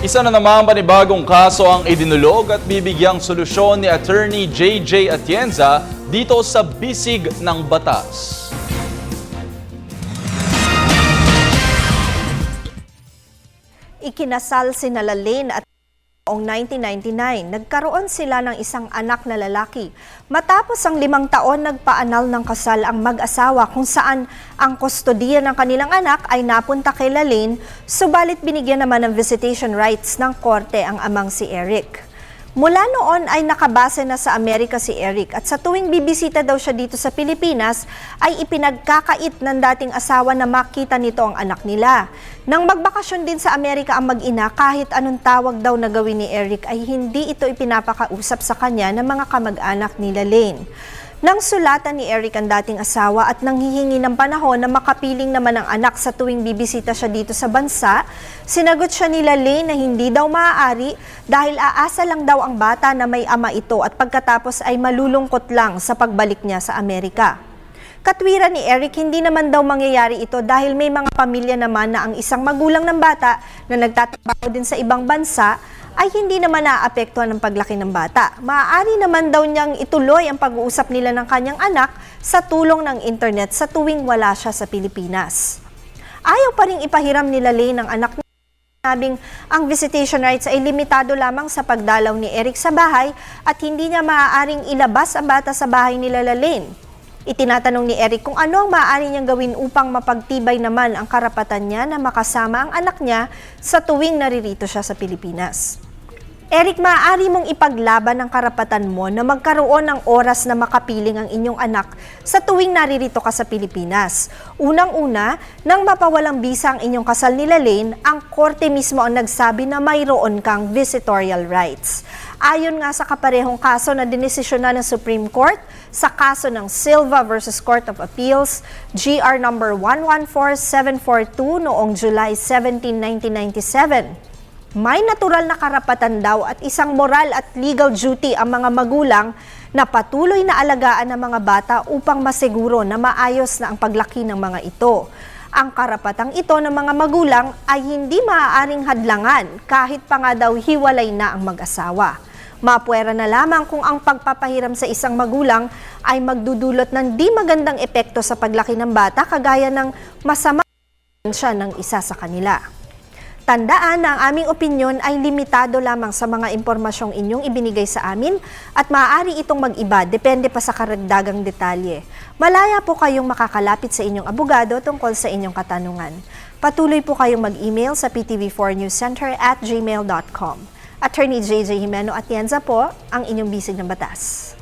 Isa na namang panibagong kaso ang idinulog at bibigyang solusyon ni Attorney JJ Atienza dito sa bisig ng batas. Ikinasal sina Lalaine at noong 1999, nagkaroon sila ng isang anak na lalaki. Matapos ang 5 taon, nagpaanal ng kasal ang mag-asawa kung saan ang kustodiya ng kanilang anak ay napunta kay Lalaine, subalit binigyan naman ng visitation rights ng korte ang amang si Eric. Mula noon ay nakabase na sa Amerika si Eric at sa tuwing bibisita daw siya dito sa Pilipinas ay ipinagkakait ng dating asawa na makita nito ang anak nila. Nang magbakasyon din sa Amerika ang mag-ina, kahit anong tawag daw na gawin ni Eric ay hindi ito ipinapakausap sa kanya ng mga kamag-anak ni Lalaine. Nang sulatan ni Eric ang dating asawa at nanghihingi ng panahon na makapiling naman ang anak sa tuwing bibisita siya dito sa bansa, sinagot siya ni Lalaine na hindi daw maaari dahil aasa lang daw ang bata na may ama ito at pagkatapos ay malulungkot lang sa pagbalik niya sa Amerika. Katwiran ni Eric, hindi naman daw mangyayari ito dahil may mga pamilya naman na ang isang magulang ng bata na nagtatrabaho din sa ibang bansa ay hindi naman naapektuhan ng paglaki ng bata. Maaari naman daw niyang ituloy ang pag-uusap nila ng kanyang anak sa tulong ng internet sa tuwing wala siya sa Pilipinas. Ayaw pa ring ipahiram ni Lalaine ng anak niya. Sabing ang visitation rights ay limitado lamang sa pagdalaw ni Eric sa bahay at hindi niya maaaring ilabas ang bata sa bahay ni Lalaine. Itinatanong ni Eric kung ano ang maaari niyang gawin upang mapagtibay naman ang karapatan niya na makasama ang anak niya sa tuwing naririto siya sa Pilipinas. Eric, maaari mong ipaglaban ang karapatan mo na magkaroon ng oras na makapiling ang inyong anak sa tuwing naririto ka sa Pilipinas. Unang-una, nang mapawalang bisa ang inyong kasal ni Lalaine, ang korte mismo ang nagsabi na mayroon kang visitorial rights. Ayon nga sa kaparehong kaso na dinesisyonan ng Supreme Court sa kaso ng Silva versus Court of Appeals, GR number 114742 noong July 17, 1997. May natural na karapatan daw at isang moral at legal duty ang mga magulang na patuloy na alagaan ng mga bata upang masiguro na maayos na ang paglaki ng mga ito. Ang karapatang ito ng mga magulang ay hindi maaaring hadlangan kahit pa nga daw hiwalay na ang mag-asawa. Mapuwera na lamang kung ang pagpapahiram sa isang magulang ay magdudulot ng di magandang epekto sa paglaki ng bata kagaya ng masama siya ng isa sa kanila. Tandaan na ang aming opinyon ay limitado lamang sa mga impormasyong inyong ibinigay sa amin at maaari itong mag-iba depende pa sa karagdagang detalye. Malaya po kayong makakalapit sa inyong abogado tungkol sa inyong katanungan. Patuloy po kayong mag-email sa ptv4newscenter@gmail.com. Attorney JJ Jimeno Atienza po, ang inyong bisig ng batas.